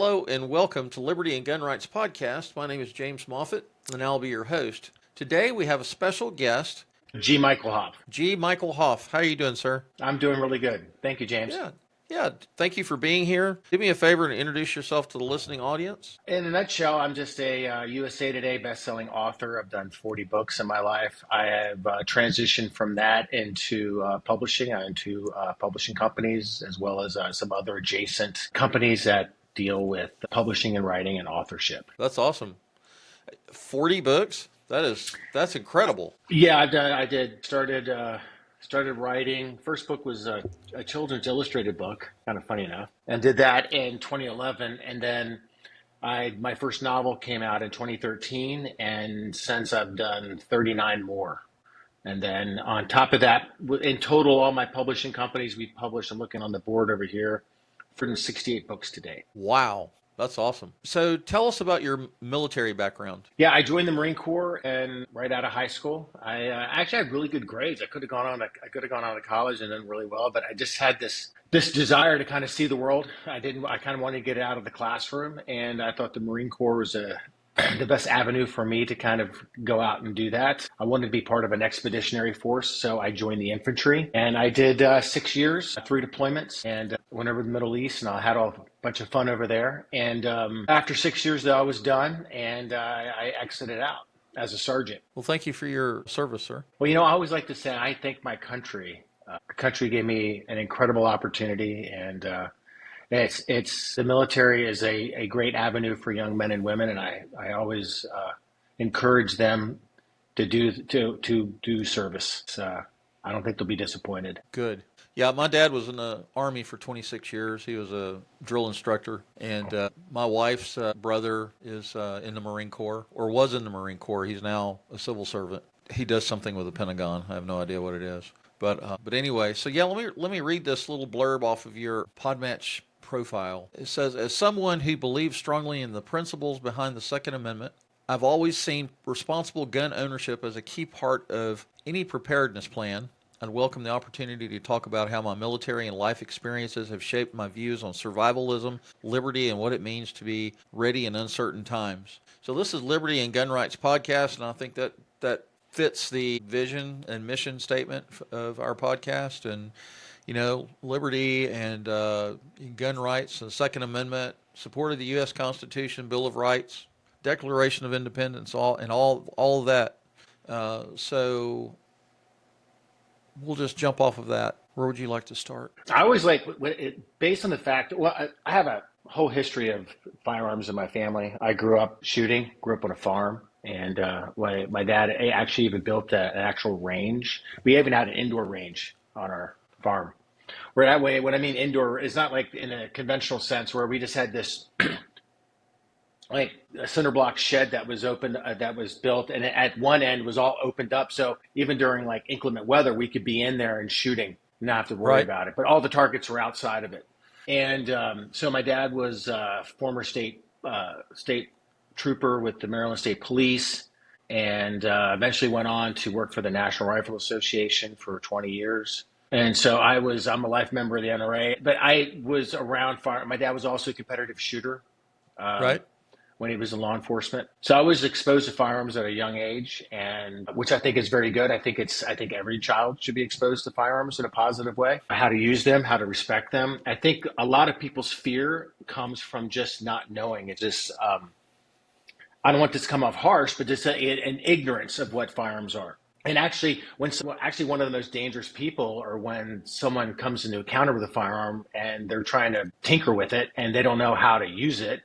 Hello and welcome to Liberty and Gun Rights Podcast. My name is James Moffitt and I'll be your host. Today we have a special guest, G. Michael Hopf. G. Michael Hopf. How are you doing, sir? I'm doing really good. Thank you, James. Yeah. Thank you for being here. Do me a favor and introduce yourself to the listening audience. In a nutshell, I'm just a USA Today best-selling author. I've done 40 books in my life. I have transitioned from that into publishing, into publishing companies, as well as some other adjacent companies that deal with publishing and writing and authorship. That's awesome. 40 books? That's incredible. Yeah, started writing. First book was a children's illustrated book, kind of funny enough, and did that in 2011. And then my first novel came out in 2013, and since I've done 39 more. And then on top of that, in total, all my publishing companies we published, I'm looking on the board over here, 168 books to date. Wow. That's awesome. So tell us about your military background. Yeah, I joined the Marine Corps and right out of high school. I actually had really good grades. I could have gone on to college and done really well, but I just had this desire to kind of see the world. I kind of wanted to get out of the classroom, and I thought the Marine Corps was the best avenue for me to kind of go out and do that. I wanted to be part of an expeditionary force, so I joined the infantry, and I did 6 years, 3 deployments, and went over to the Middle East, and I had a bunch of fun over there. And after 6 years, though, I was done, and I exited out as a sergeant. Well, thank you for your service, sir. Well, I always like to say I thank my country. The country gave me an incredible opportunity, and it's the military is a great avenue for young men and women, and I always encourage them to do service. I don't think they'll be disappointed. Good. Yeah, my dad was in the Army for 26 years. He was a drill instructor, and my wife's brother is in the Marine Corps, or was in the Marine Corps. He's now a civil servant. He does something with the Pentagon. I have no idea what it is. But anyway, so yeah, let me read this little blurb off of your Podmatch profile. It says, as someone who believes strongly in the principles behind the Second Amendment, I've always seen responsible gun ownership as a key part of any preparedness plan. I'd welcome the opportunity to talk about how my military and life experiences have shaped my views on survivalism, liberty, and what it means to be ready in uncertain times. So this is Liberty and Gun Rights Podcast, and I think that fits the vision and mission statement of our podcast. And liberty and gun rights and the Second Amendment, support of the U.S. Constitution, Bill of Rights, Declaration of Independence, all of that. So we'll just jump off of that. Where would you like to start? I always based on the fact, I have a whole history of firearms in my family. I grew up shooting, grew up on a farm. And my dad actually even built an actual range. We even had an indoor range on our farm. Where that way, when I mean indoor, it's not like in a conventional sense where we just had this like a cinder block shed that was open, that was built, and at one end was all opened up. So even during like inclement weather, we could be in there and shooting, not have to worry about it. But all the targets were outside of it. And so my dad was a former state trooper with the Maryland State Police, and eventually went on to work for the National Rifle Association for 20 years. And so I'm a life member of the NRA, but I was around fire. My dad was also a competitive shooter when he was in law enforcement. So I was exposed to firearms at a young age, and which I think is very good. I think every child should be exposed to firearms in a positive way, how to use them, how to respect them. I think a lot of people's fear comes from just not knowing. It's just, I don't want this to come off harsh, but just an ignorance of what firearms are. And actually, one of the most dangerous people are when someone comes into encounter with a firearm and they're trying to tinker with it and they don't know how to use it.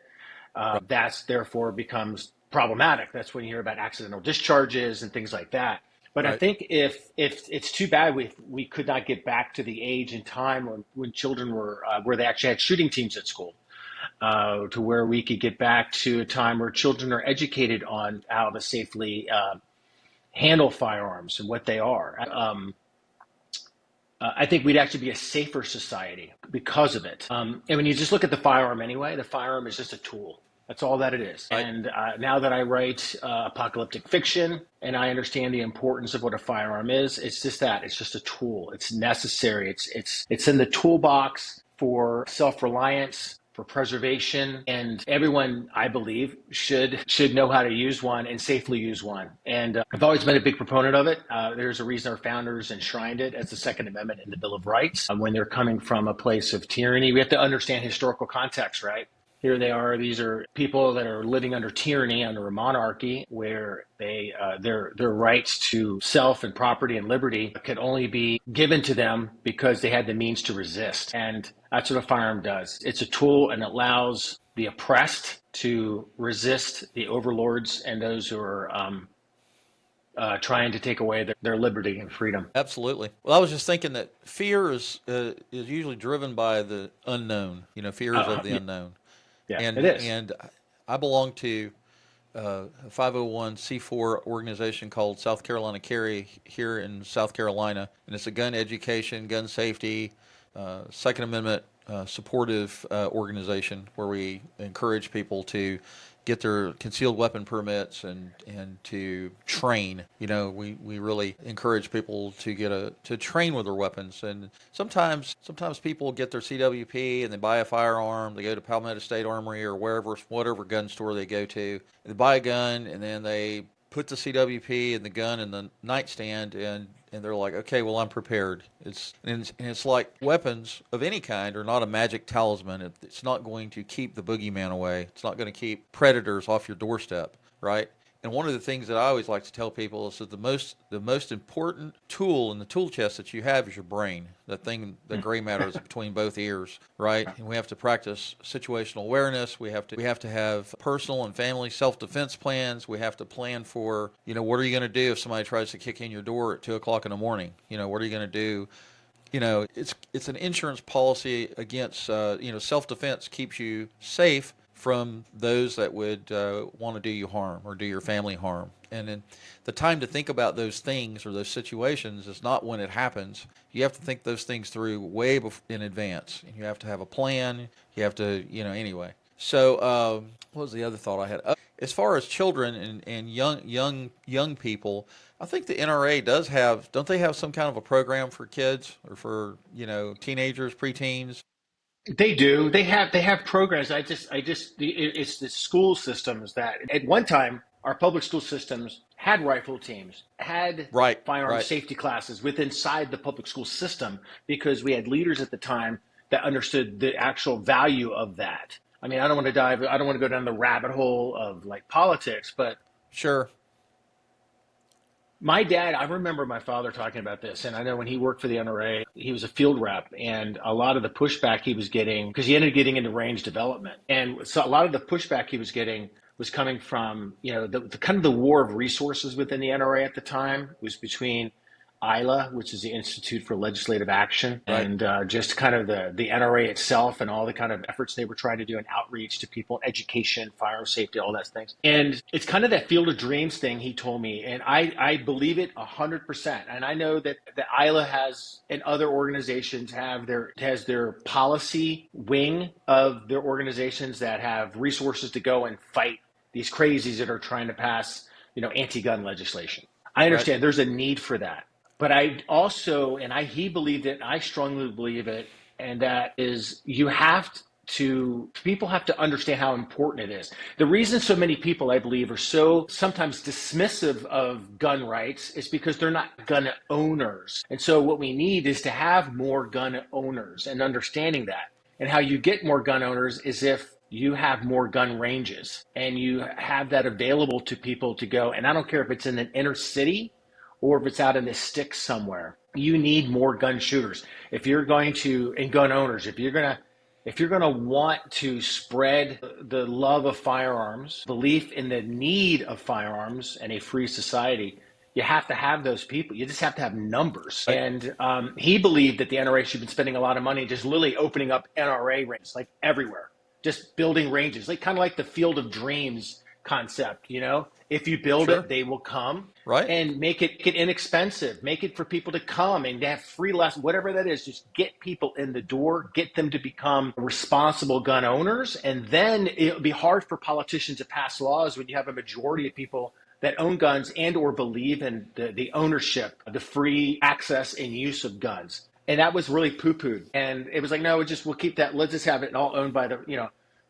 That's therefore becomes problematic. That's when you hear about accidental discharges and things like that. But I think if it's too bad we could not get back to the age and time when children were where they actually had shooting teams at school. To where we could get back to a time where children are educated on how to safely handle firearms and what they are. I think we'd actually be a safer society because of it. And when you just look at the firearm anyway, the firearm is just a tool. That's all that it is. And now that I write apocalyptic fiction and I understand the importance of what a firearm is, it's just that. It's just a tool. It's necessary. It's in the toolbox for self-reliance, for preservation, and everyone, I believe, should know how to use one and safely use one. And I've always been a big proponent of it. There's a reason our founders enshrined it as the Second Amendment in the Bill of Rights. When they're coming from a place of tyranny, we have to understand historical context, right? Here they are. These are people that are living under tyranny, under a monarchy, where their rights to self and property and liberty could only be given to them because they had the means to resist. And that's what a firearm does. It's a tool, and it allows the oppressed to resist the overlords and those who are trying to take away their liberty and freedom. Absolutely. Well, I was just thinking that fear is usually driven by the unknown. Fears of the unknown. Yeah, it and is. and I belong to a 501c4 organization called South Carolina Carry here in South Carolina, and it's a gun education, gun safety, Second Amendment supportive organization where we encourage people to get their concealed weapon permits and to train. We really encourage people to train with their weapons. And sometimes people get their CWP and they buy a firearm. They go to Palmetto State Armory or whatever gun store they go to. They buy a gun and then they put the CWP and the gun in the nightstand, and they're like, okay, well, I'm prepared. It's like weapons of any kind are not a magic talisman. It's not going to keep the boogeyman away. It's not going to keep predators off your doorstep, right? And one of the things that I always like to tell people is that the most important tool in the tool chest that you have is your brain. That thing, the gray matter is between both ears, right? And we have to practice situational awareness. We have to have personal and family self-defense plans. We have to plan for, what are you going to do if somebody tries to kick in your door at 2:00 in the morning? What are you going to do? It's an insurance policy against, self-defense keeps you safe from those that would want to do you harm or do your family harm. And then the time to think about those things or those situations is not when it happens. You have to think those things through way in advance. And you have to have a plan. You have to, anyway. So what was the other thought I had? As far as children and young people, I think the NRA don't they have some kind of a program for kids or for, teenagers, preteens? They do. They have programs. It's the school systems that at one time our public school systems had rifle teams, had Right, firearm right. safety classes within inside the public school system because we had leaders at the time that understood the actual value of that. I mean, I don't want to go down the rabbit hole of like politics, but Sure. my dad, I remember my father talking about this, and I know when he worked for the NRA, he was a field rep, and a lot of the pushback he was getting, because he ended up getting into range development, and so a lot of the pushback he was getting was coming from, the kind of the war of resources within the NRA at the time was between ILA, which is the Institute for Legislative Action, Right. and just kind of the NRA itself and all the kind of efforts they were trying to do in outreach to people, education, fire safety, all that things. And it's kind of that field of dreams thing he told me. And I believe it 100%. And I know that the ILA has and other organizations has their policy wing of their organizations that have resources to go and fight these crazies that are trying to pass, anti-gun legislation. I Right. understand there's a need for that. But I also, he believed it, I strongly believe it, and that is people have to understand how important it is. The reason so many people, I believe, are so sometimes dismissive of gun rights is because they're not gun owners. And so what we need is to have more gun owners and understanding that. And how you get more gun owners is if you have more gun ranges and you have that available to people to go. And I don't care if it's in an inner city or if it's out in the sticks somewhere. You need more gun shooters. If you're going to, and gun owners, if you're going to want to spread the love of firearms, belief in the need of firearms and a free society, you have to have those people. You just have to have numbers. Right. And he believed that the NRA should be spending a lot of money just literally opening up NRA ranges, like everywhere, just building ranges, like kind of like the Field of Dreams concept. If you build Sure. it, they will come. Right. And make it inexpensive, make it for people to come and have free lessons, whatever that is. Just get people in the door, get them to become responsible gun owners. And then it'll be hard for politicians to pass laws when you have a majority of people that own guns and or believe in the ownership, the free access and use of guns. and that was really poo-pooed. And it was like, no, we'll keep that. Let's just have it all owned by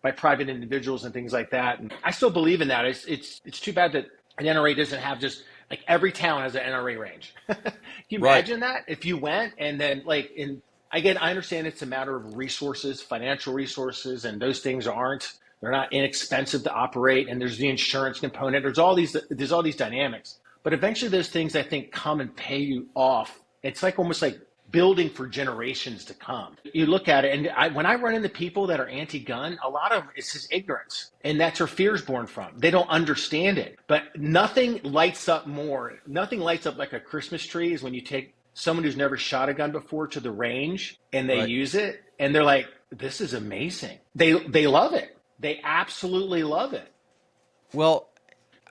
by private individuals and things like that. And I still believe in that. It's too bad that an NRA doesn't have just like every town has an NRA range. Can you Right. imagine that if you went and then like in again, I understand it's a matter of resources, financial resources, and those things they're not inexpensive to operate. And there's the insurance component. There's all these dynamics. But eventually, those things I think come and pay you off. It's like almost like building for generations to come. You look at it, and when I run into people that are anti-gun, a lot of it's just ignorance, and that's where fear is born from. They don't understand it. But nothing lights up more. Nothing lights up like a Christmas tree is when you take someone who's never shot a gun before to the range and they Right. use it, and they're like, "This is amazing." They love it. They absolutely love it. Well,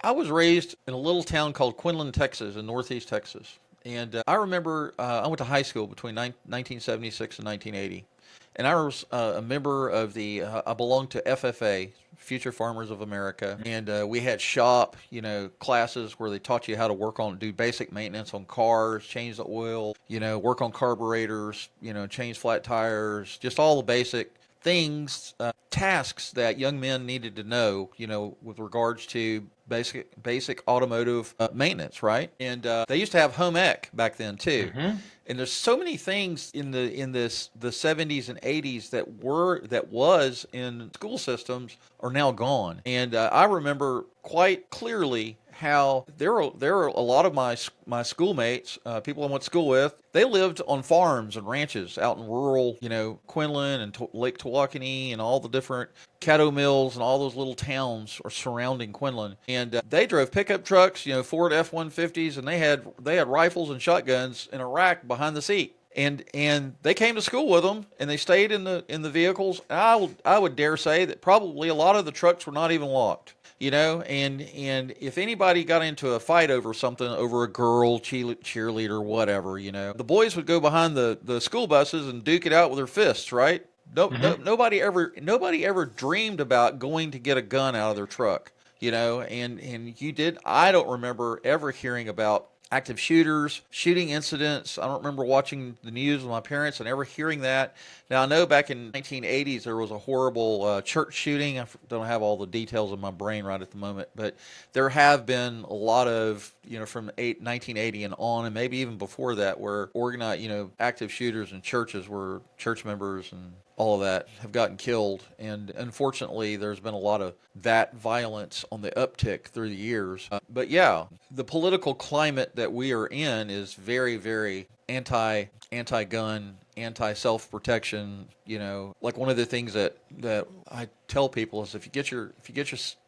I was raised in a little town called Quinlan, Texas, in northeast Texas. And I remember I went to high school between 1976 and 1980. And I was a member of I belonged to FFA, Future Farmers of America. And we had shop, classes where they taught you how to do basic maintenance on cars, change the oil, work on carburetors, change flat tires, just all the basic things, tasks that young men needed to know, with regards to basic automotive maintenance, right? And they used to have home ec back then too. Mm-hmm. And there's so many things the 70s and 80s that was in school systems are now gone. And I remember quite clearly how there are a lot of my schoolmates, people I went to school with. They lived on farms and ranches out in rural, Quinlan and Lake Tawakoni and all the different cattle mills and all those little towns are surrounding Quinlan. And they drove pickup trucks, Ford F-150s, and they had rifles and shotguns in a rack behind the seat. And they came to school with them, and they stayed in the vehicles. I would dare say that probably a lot of the trucks were not even locked. And if anybody got into a fight over something, over a girl, cheerleader, whatever, the boys would go behind the school buses and duke it out with their fists, right? Mm-hmm. Nobody ever dreamed about going to get a gun out of their truck, and you did. I don't remember ever hearing about active shooting incidents. I don't remember watching the news with my parents and ever hearing that. Now, I know back in the 1980s there was a horrible church shooting. I don't have all the details in my brain right at the moment, but there have been a lot of, from 1980 and on, and maybe even before that, where organized, active shooters in churches where church members and all of that have gotten killed. And unfortunately, there's been a lot of that violence on the uptick through the years. But yeah, the political climate that we are in is very, very anti-gun, anti-self-protection. Like one of the things that I tell people is if you get your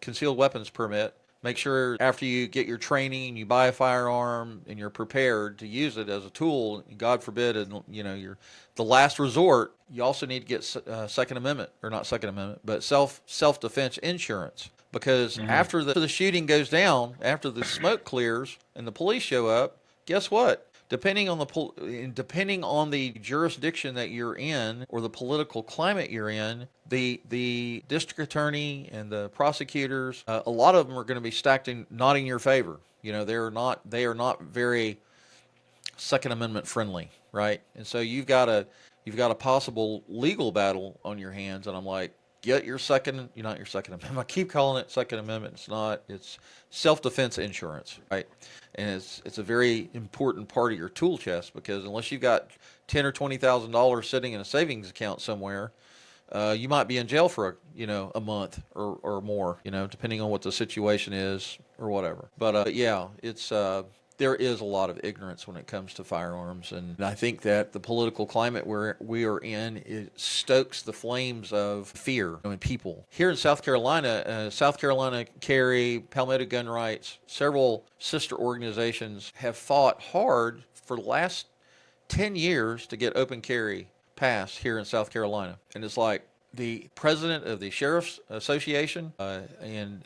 concealed weapons permit, make sure after you get your training, you buy a firearm and you're prepared to use it as a tool. God forbid, and you're the last resort. You also need to get Second Amendment, or not Second Amendment, but self-defense insurance, because Mm-hmm. after the shooting goes down, after the smoke clears and the police show up, guess what? Depending on the jurisdiction that you're in or the political climate you're in, the district attorney and the prosecutors, a lot of them are going to be stacked not in your favor. They are not very Second Amendment friendly, right? And so you've got a possible legal battle on your hands. And I'm like, get your second, you're not your Second Amendment. I keep calling it Second Amendment. It's not. It's self-defense insurance, right? And it's a very important part of your tool chest, because unless you've got $10,000 or $20,000 sitting in a savings account somewhere, you might be in jail for a month or more, depending on what the situation is or whatever. But yeah, it's there is a lot of ignorance when it comes to firearms, and I think that the political climate where we are in, it stokes the flames of fear in people. Here in South Carolina Carry, Palmetto Gun Rights, several sister organizations have fought hard for the last 10 years to get open carry passed here in South Carolina. And it's like the president of the Sheriff's Association and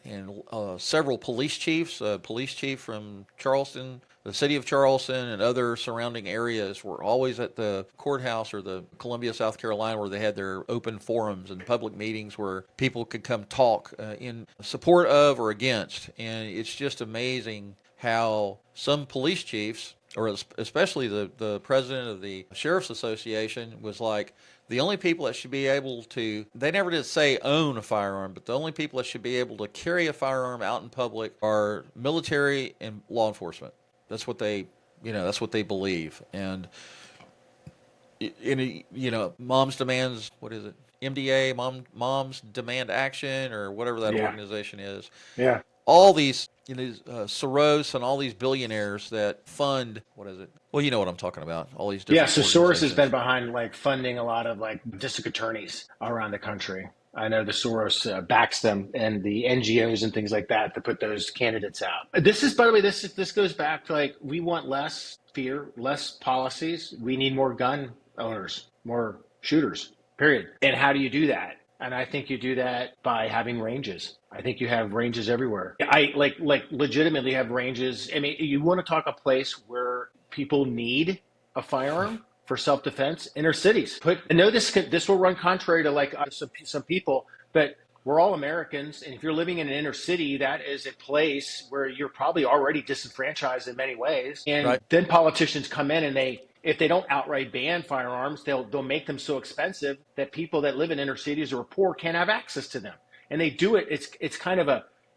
several police chiefs, police chief from Charleston, the city of Charleston and other surrounding areas were always at the courthouse or the Columbia, South Carolina, where they had their open forums and public meetings where people could come talk in support of or against. And it's just amazing how some police chiefs, or especially the president of the Sheriff's Association, was like, the only people that should be able to, they never did say own a firearm, but the only people that should be able to carry a firearm out in public are military and law enforcement. That's what they, that's what they believe. And, Moms Demands, what is it? MDA, Moms Demand Action, or whatever that Yeah. organization is. Yeah. All these, Soros and all these billionaires that fund, what is it? Well, you know what I'm talking about. All these Yeah. different So Soros has been organizations. behind like funding a lot of like district attorneys around the country. I know the Soros backs them and the NGOs and things like that to put those candidates out. This is, by the way, this goes back to like we want less fear, less policies. We need more gun owners, more shooters. Period. And how do you do that? And I think you do that by having ranges. I think you have ranges everywhere. I like legitimately have ranges. I mean, you want to talk a place where people need a firearm for self-defense, inner cities. I know this will run contrary to like some people, but we're all Americans, and if you're living in an inner city, that is a place where you're probably already disenfranchised in many ways. And Right. then politicians come in and if they don't outright ban firearms, they'll make them so expensive that people that live in inner cities or are poor can't have access to them. And they do it. It's kind of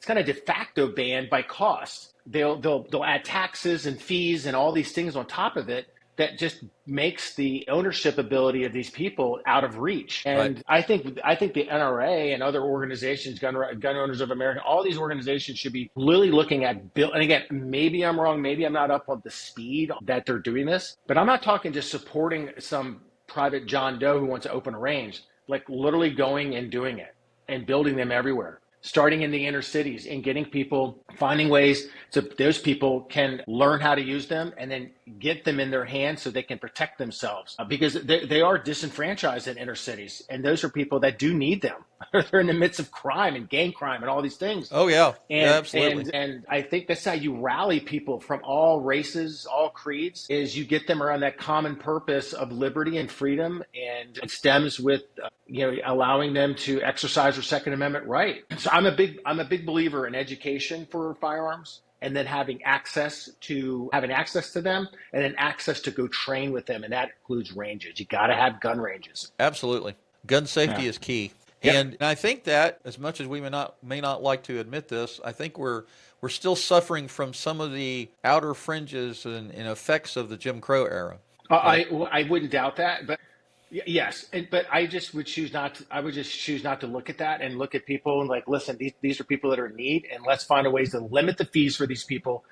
de facto ban by cost. They'll add taxes and fees and all these things on top of it that just makes the ownership ability of these people out of reach. Right. And I think the NRA and other organizations, Gun Owners of America, all these organizations should be really looking at build. And again, maybe I'm wrong, maybe I'm not up on the speed that they're doing this, but I'm not talking just supporting some private John Doe who wants to open a range, like literally going and doing it and building them everywhere, starting in the inner cities and getting people, finding ways so those people can learn how to use them and then get them in their hands so they can protect themselves, because they are disenfranchised in inner cities. And those are people that do need them. They're in the midst of crime and gang crime and all these things. Oh yeah. Yeah, And absolutely. I think that's how you rally people from all races, all creeds, is you get them around that common purpose of liberty and freedom, and it stems with allowing them to exercise their Second Amendment right. So I'm a big believer in education for firearms, and then having access to them, and then access to go train with them, and that includes ranges. You got to have gun ranges. Absolutely. Gun safety Yeah. is key. Yep. And I think that, as much as we may not like to admit this, I think we're still suffering from some of the outer fringes and effects of the Jim Crow era. I wouldn't doubt that, but yes, but I just would choose not to. I would just choose not to look at that and look at people and like, listen, these are people that are in need, and let's find a ways to limit the fees for these people.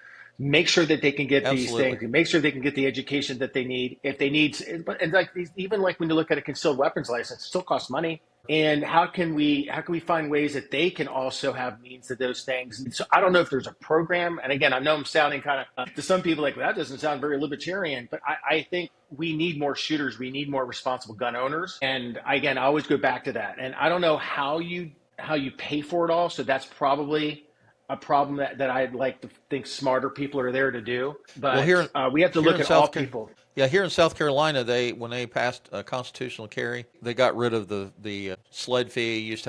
Make sure that they can get these Absolutely. things. Make sure they can get the education that they need. If they need, and like even like when you look at a concealed weapons license, it still costs money. And how can we find ways that they can also have means to those things? And so I don't know if there's a program. And again, I know I'm sounding kind of to some people like, well, that doesn't sound very libertarian, but I think we need more shooters. We need more responsible gun owners. And again, I always go back to that. And I don't know how you pay for it all. So that's probably a problem that I'd like to think smarter people are there to do. Well, But here we have to here look in at all South people. Yeah, here in South Carolina, when they passed constitutional carry, they got rid of the sled fee. You used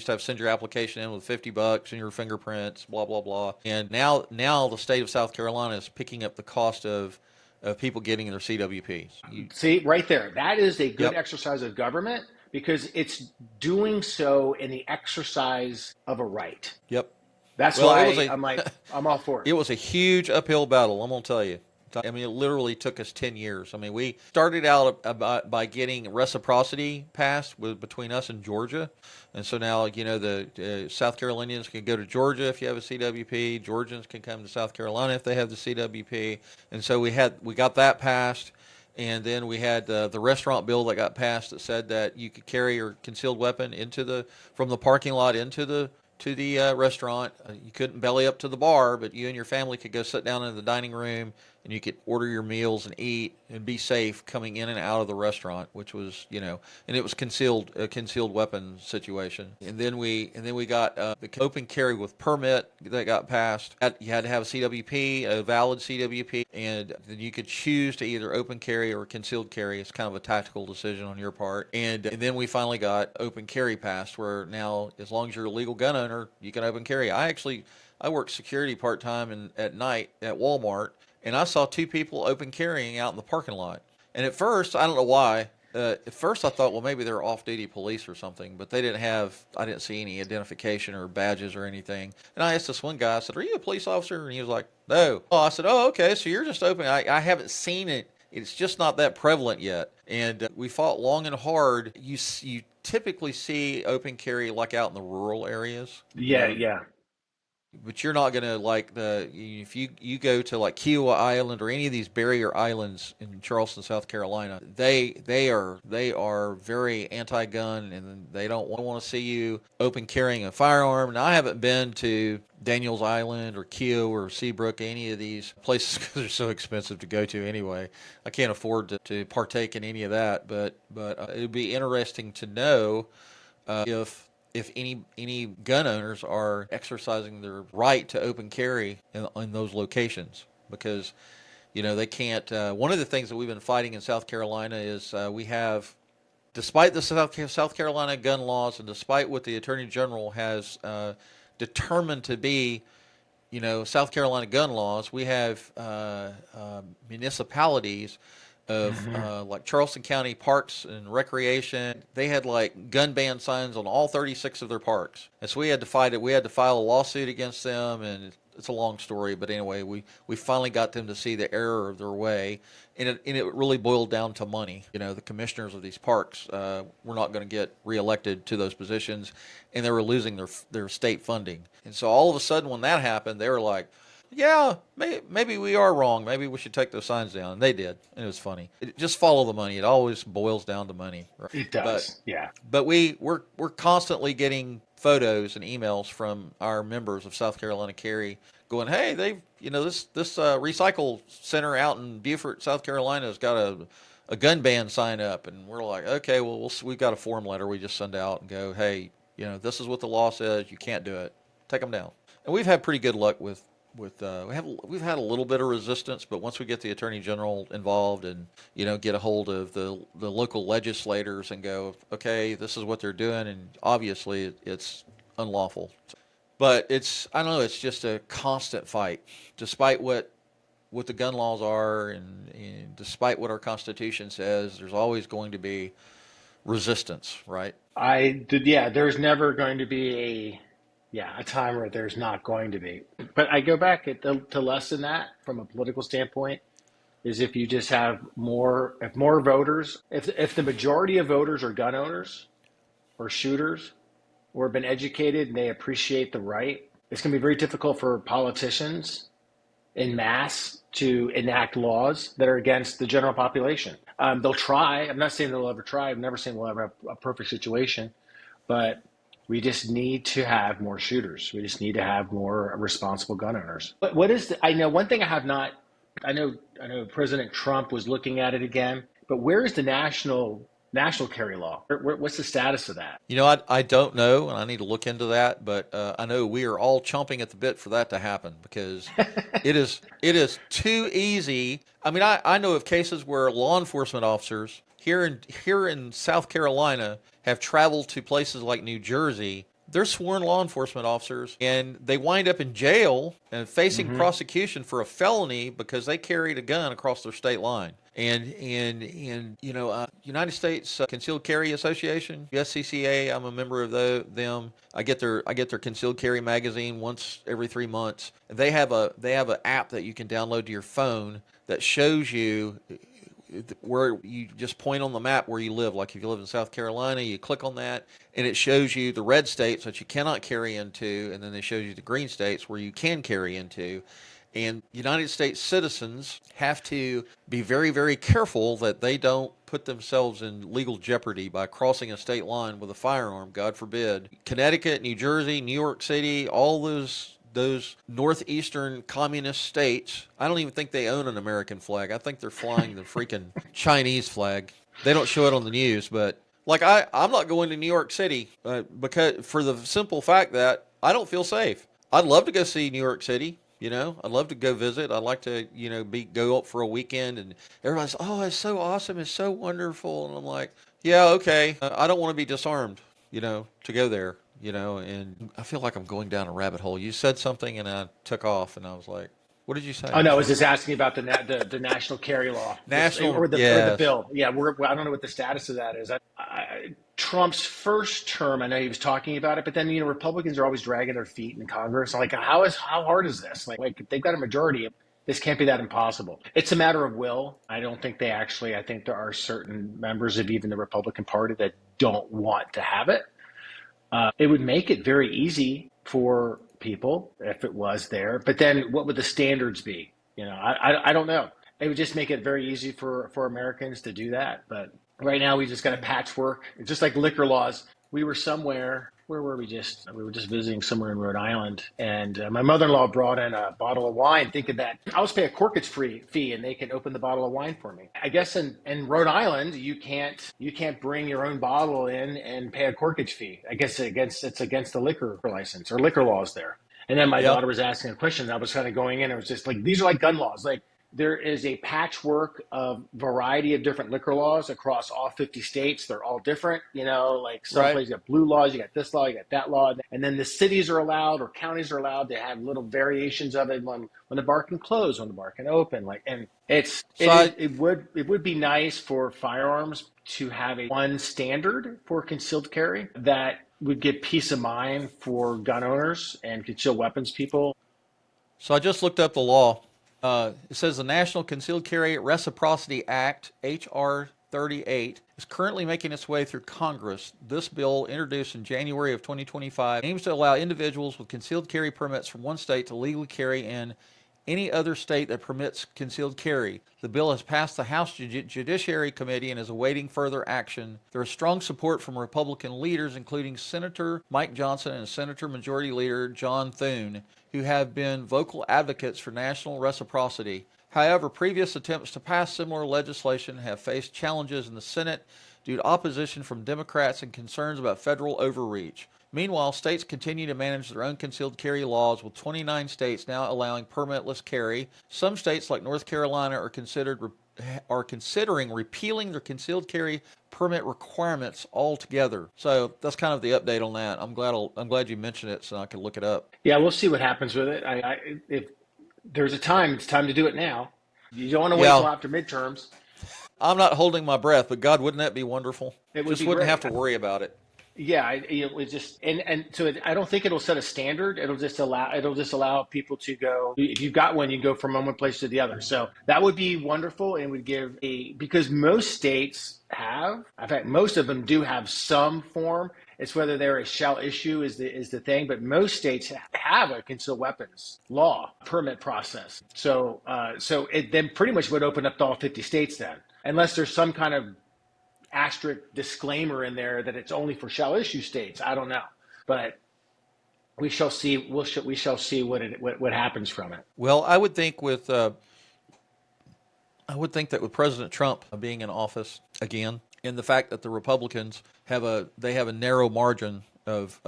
to have send your application in with $50 and your fingerprints, blah blah blah. And now the state of South Carolina is picking up the cost of people getting their CWPs. See, right there, that is a good Yep. exercise of government, because it's doing so in the exercise of a right. Yep. That's Well, why I'm like, I'm all for it. it was a huge uphill battle. I'm gonna tell you. I mean, it literally took us 10 years. I mean, we started out by getting reciprocity passed between us and Georgia. And so now, the South Carolinians can go to Georgia if you have a CWP. Georgians can come to South Carolina if they have the CWP. And so we got that passed. And then we had the restaurant bill that got passed that said that you could carry your concealed weapon from the parking lot into the restaurant. You couldn't belly up to the bar, but you and your family could go sit down in the dining room and you could order your meals and eat and be safe coming in and out of the restaurant, which was, and it was a concealed weapon situation. And then we got the open carry with permit that got passed. You had to have a CWP, a valid CWP, and then you could choose to either open carry or concealed carry. It's kind of a tactical decision on your part. And then we finally got open carry passed, where now as long as you're a legal gun owner, you can open carry. I worked security part time at night at Walmart, and I saw two people open carrying out in the parking lot. And at first, I don't know why. At first, I thought, well, maybe they're off-duty police or something, but I didn't see any identification or badges or anything. And I asked this one guy, I said, "Are you a police officer?" And he was like, "No." Oh, I said, "Oh, okay, so you're just open." I haven't seen it. It's just not that prevalent yet. And we fought long and hard. You typically see open carry like out in the rural areas. Yeah, yeah. But you're not gonna like if you go to like Kiowa Island or any of these barrier islands in Charleston, South Carolina, they are very anti-gun, and they don't want to see you open carrying a firearm. Now I haven't been to Daniels Island or Kiowa or Seabrook, any of these places, because they're so expensive to go to anyway. I can't afford to partake in any of that. But it would be interesting to know if any gun owners are exercising their right to open carry in those locations, because they can't. One of the things that we've been fighting in South Carolina is we have, despite the South Carolina gun laws and despite what the Attorney General has determined to be, South Carolina gun laws, we have municipalities of like Charleston County Parks and Recreation. They had like gun ban signs on all 36 of their parks, and so we had to fight it. We had to file a lawsuit against them, and it's a long story. But anyway, we finally got them to see the error of their way, and it really boiled down to money. The commissioners of these parks were not going to get reelected to those positions, and they were losing their state funding. And so all of a sudden, when that happened, they were like, "Yeah, maybe we are wrong. Maybe we should take those signs down." And they did, and it was funny. Just follow the money. It always boils down to money. Right? It does. Yeah. But we're constantly getting photos and emails from our members of South Carolina Carry going, "Hey, they've this recycle center out in Beaufort, South Carolina has got a gun ban sign up," and we're like, "Okay, well we've got a form letter we just send out and go, hey, this is what the law says. You can't do it. Take them down." And we've had pretty good luck with we've had a little bit of resistance, but once we get the Attorney General involved and get a hold of the local legislators and go, okay, this is what they're doing, and obviously it's unlawful. But I don't know, it's just a constant fight, despite what the gun laws are, and despite what our Constitution says. There's always going to be resistance, right? I did. Yeah, there's never going to be a time where there's not going to be. But I go back to less than that from a political standpoint, is if you just have if more voters, if the majority of voters are gun owners or shooters or have been educated and they appreciate the right, it's going to be very difficult for politicians in mass to enact laws that are against the general population. They'll try. I'm not saying they'll ever try. I'm never saying we'll ever have a perfect situation, but we just need to have more shooters. We just need to have more responsible gun owners. But I know one thing I have not, I know President Trump was looking at it again, but where is the national carry law? What's the status of that? I don't know, and I need to look into that, but I know we are all chomping at the bit for that to happen, because it is too easy. I mean, I know of cases where law enforcement officers here in South Carolina have traveled to places like New Jersey. They're sworn law enforcement officers, and they wind up in jail and facing prosecution for a felony because they carried a gun across their state line. And United States Concealed Carry Association, USCCA, I'm a member of them. I get their concealed carry magazine once every 3 months. They have a app that you can download to your phone that shows you where you just point on the map where you live. Like if you live in South Carolina, you click on that, and it shows you the red states that you cannot carry into, and then it shows you the green states where you can carry into. And United States citizens have to be very, very careful that they don't put themselves in legal jeopardy by crossing a state line with a firearm, God forbid. Connecticut, New Jersey, New York City, all those those northeastern communist states, I don't even think they own an American flag. I think they're flying the freaking Chinese flag. They don't show it on the news, but like I'm not going to New York City because for the simple fact that I don't feel safe. I'd love to go see New York City. You know, I'd love to go visit. I'd like to, go up for a weekend, and everybody's, oh, it's so awesome, it's so wonderful, and I'm like, yeah, okay. I don't want to be disarmed, to go there, and I feel like I'm going down a rabbit hole. You said something, and I took off, and I was like, what did you say? Oh no, I was just asking about the national carry law, National, or the yes, bill. Yeah, I don't know what the status of that is. Trump's first term, I know he was talking about it, but then Republicans are always dragging their feet in Congress. Like, how hard is this? Like if they've got a majority, this can't be that impossible. It's a matter of will. I don't think they actually. I think there are certain members of even the Republican Party that don't want to have it. It would make it very easy for people if it was there. But then what would the standards be? I don't know. It would just make it very easy for Americans to do that. But right now we just got a patchwork. It's just like liquor laws. We were somewhere. Where were we just? We were just visiting somewhere in Rhode Island, and my mother-in-law brought in a bottle of wine, thinking that I was pay a corkage free fee, and they can open the bottle of wine for me. I guess in Rhode Island, you can't bring your own bottle in and pay a corkage fee. I guess it's against the liquor license or liquor laws there. And then my yeah, daughter was asking a question, and I was kind of going in. It was just like these are like gun laws, like. There is a patchwork of variety of different liquor laws across all 50 states. They're all different, like some right. places you got blue laws, you got this law, you got that law. And then the cities are allowed or counties are allowed to have little variations of it when the bar can close, when the bar can open. And So I, it would be nice for firearms to have a one standard for concealed carry that would give peace of mind for gun owners and concealed weapons people. so I just looked up the law. It says the National Concealed Carry Reciprocity Act, H.R. 38, is currently making its way through Congress. This bill, introduced in January of 2025, aims to allow individuals with concealed carry permits from one state to legally carry in any other state that permits concealed carry. The bill has passed the House Judiciary Committee and is awaiting further action. There is strong support from Republican leaders, including Senator Mike Johnson and Senator Majority Leader John Thune, who have been vocal advocates for national reciprocity. However, previous attempts to pass similar legislation have faced challenges in the Senate due to opposition from Democrats and concerns about federal overreach. Meanwhile, states continue to manage their own concealed carry laws, with 29 states now allowing permitless carry. Some states, like North Carolina, are considering repealing their concealed carry permit requirements altogether. So that's kind of the update on that. I'm glad you mentioned it, so I can look it up. Yeah, we'll see what happens with it. If there's a time, it's time to do it now. You don't want to wait Yeah, till after midterms. I'm not holding my breath, but God, wouldn't that be wonderful? It would Just be wouldn't great. have to worry about it. Yeah, it was just and so I don't think it'll set a standard. It'll just allow people to go. If you've got one, you can go from one place to the other. So that would be wonderful and would give because most states have, in fact, most of them do have some form. It's whether they're a shall issue is the thing, but most states have a concealed weapons law permit process. So it then pretty much would open up to all 50 states then, unless there's some kind of asterisk disclaimer in there that it's only for shall issue states. I don't know, but we shall see. We shall see what happens from it. Well, I would think that with President Trump being in office again, and the fact that the Republicans have a narrow margin of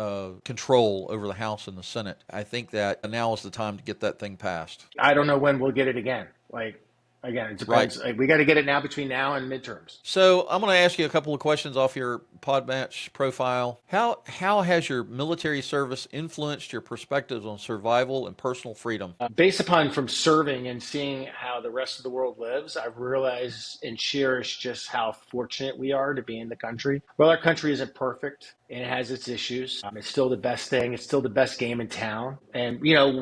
control over the House and the Senate, I think that now is the time to get that thing passed. I don't know when we'll get it again. Like again, it Right. depends. Like, we got to get it now between now and midterms. So I'm going to ask you a couple of questions off your Podmatch profile. How has your military service influenced your perspectives on survival and personal freedom? Based upon from serving and seeing how the rest of the world lives, I've realized and cherished just how fortunate we are to be in the country. Well, our country isn't perfect and it has its issues. It's still the best thing. It's still the best game in town. And,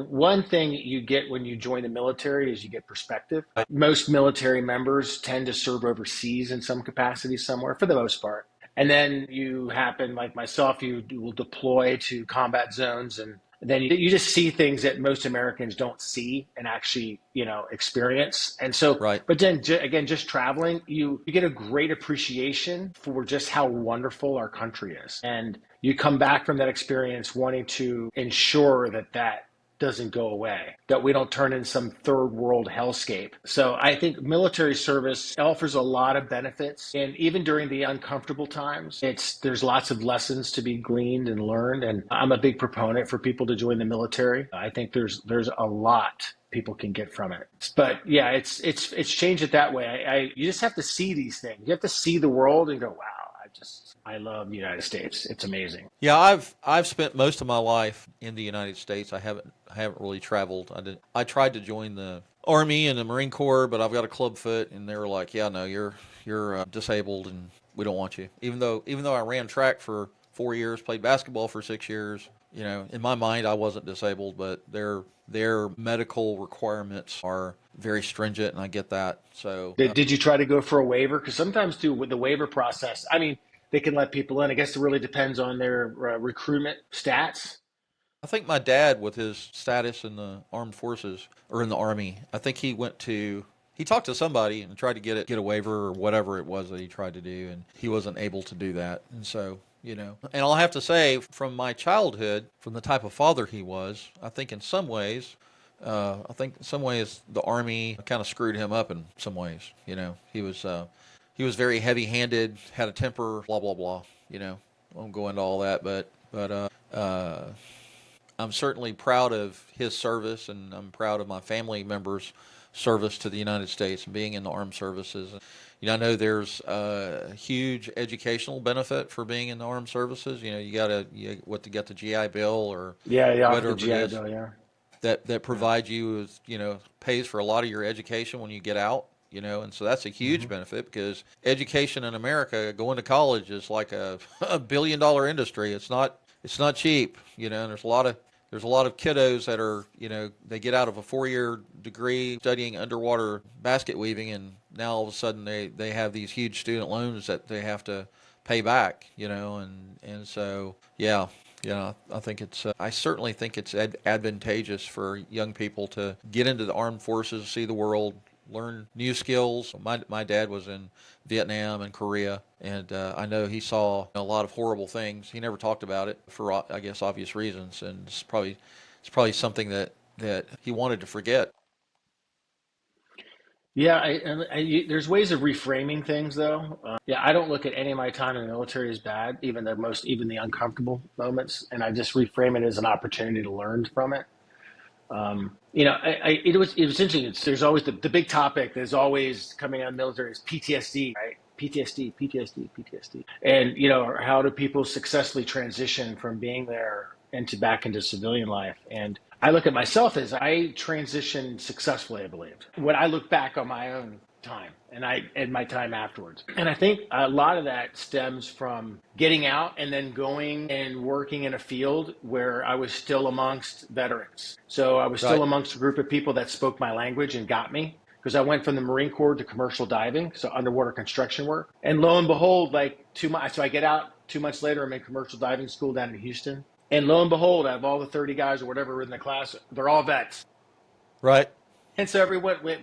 one thing you get when you join the military is you get perspective. Most military members tend to serve overseas in some capacity somewhere for the most part. And then you happen, like myself, you will deploy to combat zones and then you just see things that most Americans don't see and actually, experience. And so, Right. but then again, just traveling, you get a great appreciation for just how wonderful our country is. And you come back from that experience wanting to ensure that doesn't go away, that we don't turn into some third world hellscape. So I think military service offers a lot of benefits. And even during the uncomfortable times, there's lots of lessons to be gleaned and learned. And I'm a big proponent for people to join the military. I think there's a lot people can get from it. But yeah, it's changed it that way. You just have to see these things. You have to see the world and go, wow, I love the United States. It's amazing. Yeah, I've spent most of my life in the United States. I haven't really traveled. I tried to join the Army and the Marine Corps, but I've got a club foot, and they were like, "Yeah, no, you're disabled, and we don't want you." Even though I ran track for 4 years, played basketball for 6 years, in my mind I wasn't disabled, but their medical requirements are very stringent, and I get that. So Did you try to go for a waiver? Because sometimes too with the waiver process, I mean, they can let people in. I guess it really depends on their recruitment stats. I think my dad, with his status in the armed forces or in the army, I think he talked to somebody and tried to get a waiver or whatever it was that he tried to do, and he wasn't able to do that. And so, and I'll have to say, from my childhood, from the type of father he was, I think in some ways the army kind of screwed him up in some ways. He was very heavy-handed, had a temper, blah blah blah. I won't go into all that, but I'm certainly proud of his service, and I'm proud of my family members' service to the United States and being in the armed services. I know there's a huge educational benefit for being in the armed services. You got the GI Bill or Yeah, yeah, the whatever it GI is Bill, yeah. that Yeah. provides you with, pays for a lot of your education when you get out. And so that's a huge hmm benefit, because education in America, going to college, is like a $1 billion industry. It's not cheap, and there's a lot of kiddos that are, they get out of a 4-year degree studying underwater basket weaving, and now all of a sudden they have these huge student loans that they have to pay back, and so yeah. I certainly think it's advantageous for young people to get into the armed forces, see the world, learn new skills. My dad was in Vietnam and Korea, and I know he saw a lot of horrible things. He never talked about it for, I guess, obvious reasons, and it's probably something that he wanted to forget. Yeah, there's ways of reframing things, though. Yeah, I don't look at any of my time in the military as bad, even the uncomfortable moments, and I just reframe it as an opportunity to learn from it. It was interesting. There's always the big topic that's always coming out of the military is PTSD, right? PTSD, PTSD, PTSD, and how do people successfully transition from being there back into civilian life? And I look at myself as I transitioned successfully, I believe. When I look back on my own time and my time afterwards. And I think a lot of that stems from getting out and then going and working in a field where I was still amongst veterans. So I was still Right. amongst a group of people that spoke my language and got me, because I went from the Marine Corps to commercial diving, so underwater construction work. And lo and behold, like 2 months, so I get out 2 months later, I'm in commercial diving school down in Houston. And lo and behold, out of all the 30 guys or whatever were in the class, they're all vets. Right. And so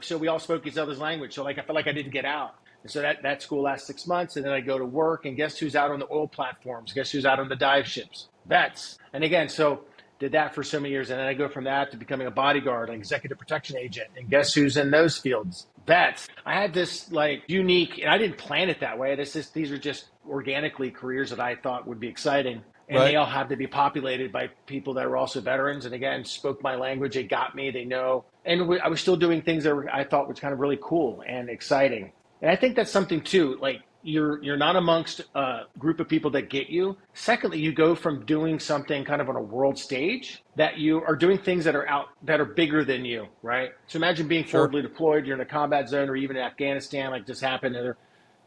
so we all spoke each other's language. So like I felt like I didn't get out. And so that school lasts 6 months, and then I go to work, and guess who's out on the oil platforms? Guess who's out on the dive ships? Vets. And again, so did that for so many years, and then I go from that to becoming a bodyguard, an executive protection agent, and guess who's in those fields? Vets. I had this like unique, and I didn't plan it that way. These are just organically careers that I thought would be exciting. And they Right. all have to be populated by people that were also veterans. And again, spoke my language. They got me. They know. And I was still doing things that I thought was kind of really cool and exciting. And I think that's something too. Like you're not amongst a group of people that get you. Secondly, you go from doing something kind of on a world stage that you are doing things that are bigger than you, right? So imagine being Sure. forwardly deployed. You're in a combat zone, or even in Afghanistan, like just happened. And they're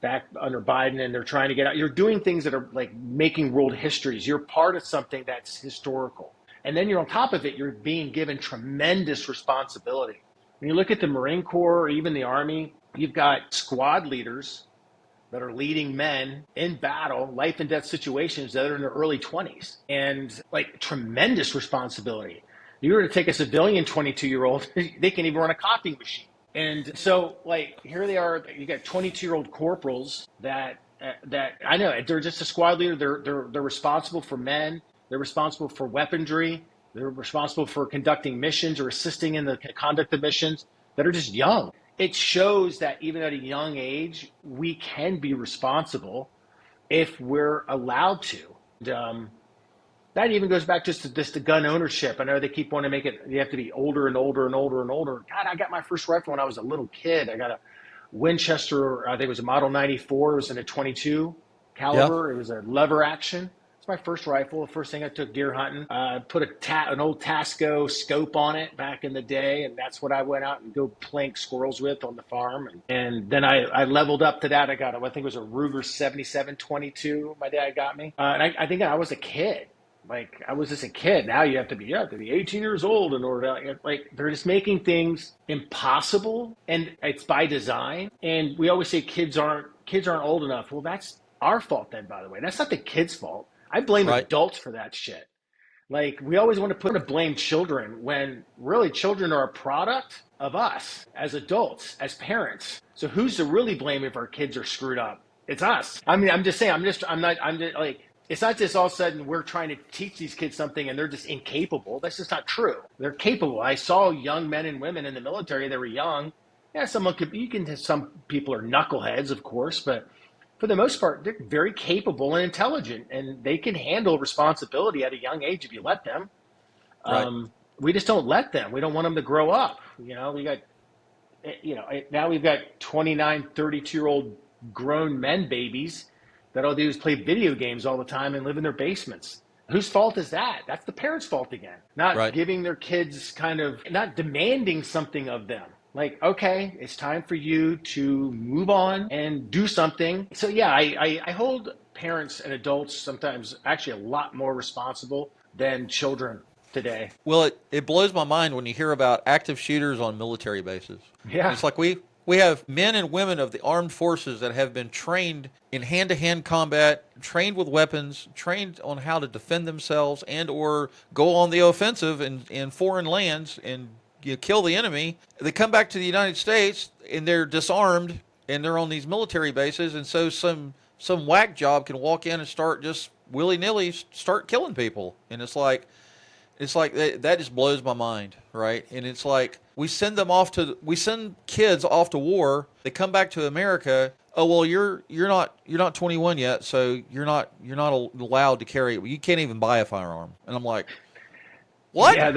back under Biden, and they're trying to get out. You're doing things that are like making world histories. You're part of something that's historical. And then you're on top of it, you're being given tremendous responsibility. When you look at the Marine Corps or even the Army, you've got squad leaders that are leading men in battle, life and death situations that are in their early 20s, and like tremendous responsibility. You're going to take a civilian 22-year-old, they can even run a copying machine. And so, like, here they are. You got 22-year-old corporals that I know they're just a squad leader. They're responsible for men. They're responsible for weaponry. They're responsible for conducting missions or assisting in the conduct of missions that are just young. It shows that even at a young age, we can be responsible if we're allowed to. And, that even goes back just to gun ownership. I know they keep wanting to make it, you have to be older and older and older and older. God, I got my first rifle when I was a little kid. I got a Winchester, I think it was a Model 94. It was in a 22 Yeah. caliber. It was a lever action. It's my first rifle. The first thing I took deer hunting. I put an old Tasco scope on it back in the day, and that's what I went out and go plank squirrels with on the farm. And then I leveled up to that. I think it was a Ruger 7722. My dad got me, and I think I was a kid. Like I was just a kid. Now you have to be 18 years old in order to like they're just making things impossible, and it's by design. And we always say kids aren't old enough. Well, that's our fault then, by the way. That's not the kids' fault. I blame Right. adults for that shit. Like we always want to blame children when really children are a product of us as adults, as parents. So who's to really blame if our kids are screwed up? It's us. I mean, I'm just saying, I'm just like, it's not just all of a sudden we're trying to teach these kids something and they're just incapable. That's just not true. They're capable. I saw young men and women in the military that were young. Yeah, some people are knuckleheads, of course, but for the most part, they're very capable and intelligent, and they can handle responsibility at a young age if you let them. Right. We just don't let them. We don't want them to grow up. Now we've got 29, 32-year-old grown men babies that all do is play video games all the time and live in their basements. Whose fault is that? That's the parents' fault again. Not Right. giving their kids not demanding something of them. Like, okay, it's time for you to move on and do something. So yeah, I hold parents and adults sometimes actually a lot more responsible than children today. Well, it blows my mind when you hear about active shooters on military bases. Yeah. It's like we have men and women of the armed forces that have been trained in hand-to-hand combat, trained with weapons, trained on how to defend themselves and or go on the offensive in foreign lands and kill the enemy. They come back to the United States and they're disarmed and they're on these military bases, and so some whack job can walk in and start just willy-nilly start killing people, and it's like that just blows my mind, right? And it's like we send kids off to war. They come back to America. Oh well, you're not 21 yet, so you're not allowed to carry it. You can't even buy a firearm. And I'm like, what? Yeah,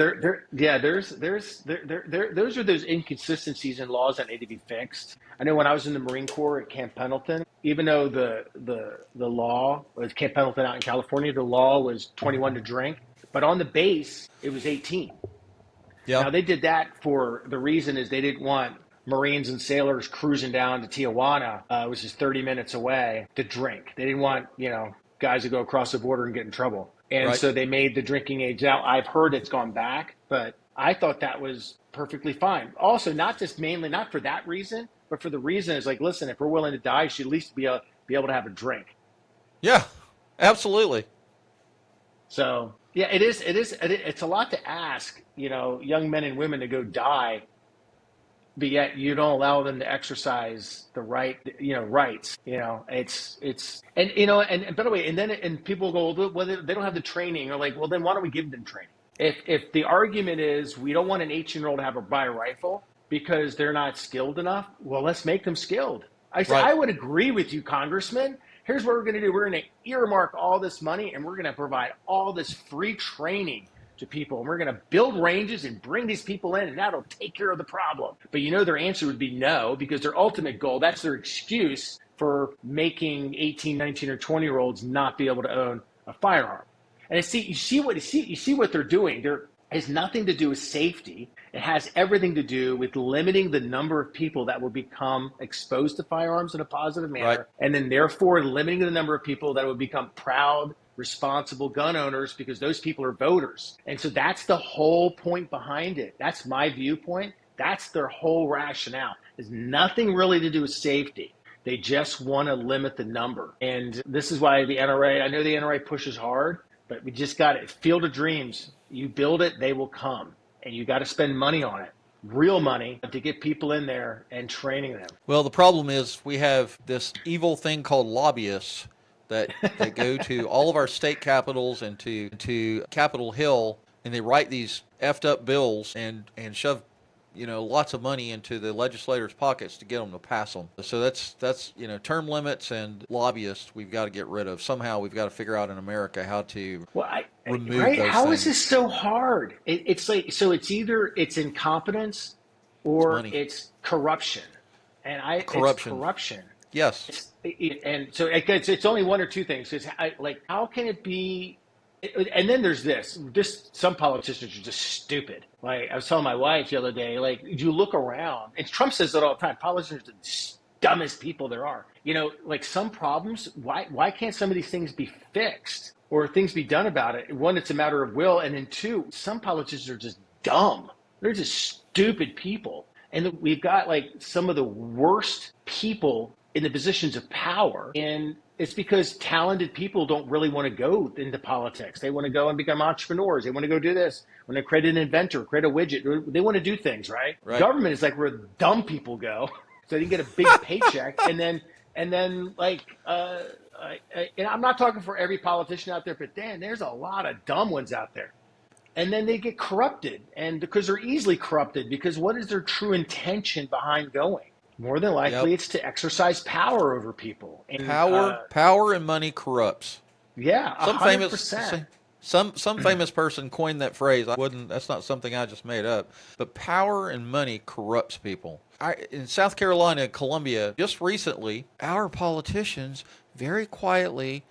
those are those inconsistencies in laws that need to be fixed. I know when I was in the Marine Corps at Camp Pendleton, even though the law was Camp Pendleton out in California, the law was 21 to drink, but on the base it was 18. Yeah. Now they did that for the reason is they didn't want Marines and sailors cruising down to Tijuana, which is 30 minutes away, to drink. They didn't want, guys to go across the border and get in trouble. And Right. so they made the drinking age out. I've heard it's gone back, but I thought that was perfectly fine. Also, not for that reason, but for the reason is like, listen, if we're willing to die, you should at least be able to have a drink. Yeah. Absolutely. So yeah, it's a lot to ask, young men and women to go die, but yet you don't allow them to exercise the rights. And by the way, and people go, well, they don't have the training, or like, well, then why don't we give them training? If the argument is we don't want an 18-year-old to have a buy a rifle because they're not skilled enough, well, let's make them skilled. I said, Right. I would agree with you, Congressman. Here's what we're going to do. We're going to earmark all this money and we're going to provide all this free training to people. And we're going to build ranges and bring these people in, and that'll take care of the problem. But their answer would be no, because their ultimate goal, that's their excuse for making 18, 19, or 20-year-olds not be able to own a firearm. And you see what they're doing. It has nothing to do with safety. It has everything to do with limiting the number of people that will become exposed to firearms in a positive manner, Right. and then therefore limiting the number of people that will become proud, responsible gun owners, because those people are voters. And so that's the whole point behind it. That's my viewpoint. That's their whole rationale. It has nothing really to do with safety. They just want to limit the number. And this is why the NRA, I know the NRA pushes hard, but we just got it. Field of dreams. You build it, they will come. And you got to spend money on it, real money, to get people in there and training them. Well, the problem is we have this evil thing called lobbyists that go to all of our state capitals and to Capitol Hill and they write these effed up bills and shove lots of money into the legislators' pockets to get them to pass them. So that's term limits and lobbyists we've got to get rid of. Somehow we've got to figure out in America how to Well, remove right? those How is this things. so hard? It's like, so it's either it's incompetence It's or money, it's corruption, and it's corruption. corruption. Yes, And so it's only one or two things. Like, how can it be? And then there's this. Some politicians are just stupid. Like I was telling my wife the other day, like you look around, and Trump says it all the time. Politicians are the dumbest people there are. Like some problems. Why can't some of these things be fixed or things be done about it? One, it's a matter of will, and then two, some politicians are just dumb. They're just stupid people. And we've got like some of the worst people in the positions of power. And it's because talented people don't really want to go into politics. They want to go and become entrepreneurs. They want to go do this. When they create an inventor, create a widget, they want to do things, right? right. Government is like where dumb people go. So they can get a big paycheck. And then like, and I'm not talking for every politician out there, but Dan, there's a lot of dumb ones out there, and then they get corrupted, and because they're easily corrupted, because what is their true intention behind going? More than likely Yep. it's to exercise power over people. And Power and money corrupts. yeah, a Some hundred famous percent some famous person coined that phrase. I wouldn't. That's not something I just made up. But power and money corrupts people. In South Carolina, Columbia, just recently, our politicians very quietly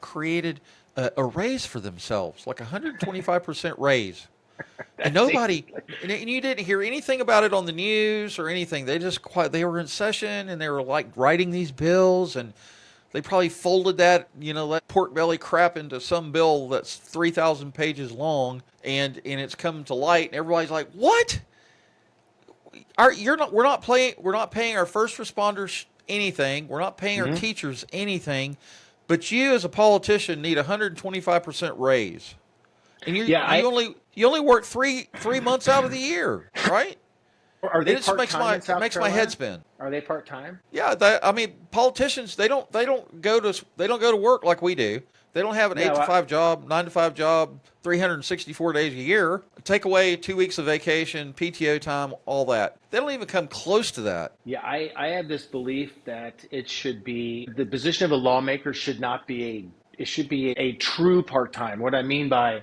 created a raise for themselves, like 125% raise. And nobody, and you didn't hear anything about it on the news or anything. They were in session and they were like writing these bills, and they probably folded that pork belly crap into some bill that's 3,000 pages long, and it's come to light, and everybody's like, "What? We're not paying our first responders anything. We're not paying our hmm teachers anything, but you as a politician need a 125% raise, and Yeah, you only work three months out of the year, right?" are they It just part time in South makes my head Carolina? spin. Are they part time? Yeah, I mean, politicians they don't go to work like we do. They don't have an Yeah, eight to well, five job, 9 to 5 job, 364 days a year. Take away 2 weeks of vacation, PTO time, all that. They don't even come close to that. yeah. I have this belief that it should be the position of a lawmaker should not be it should be a true part time. What I mean by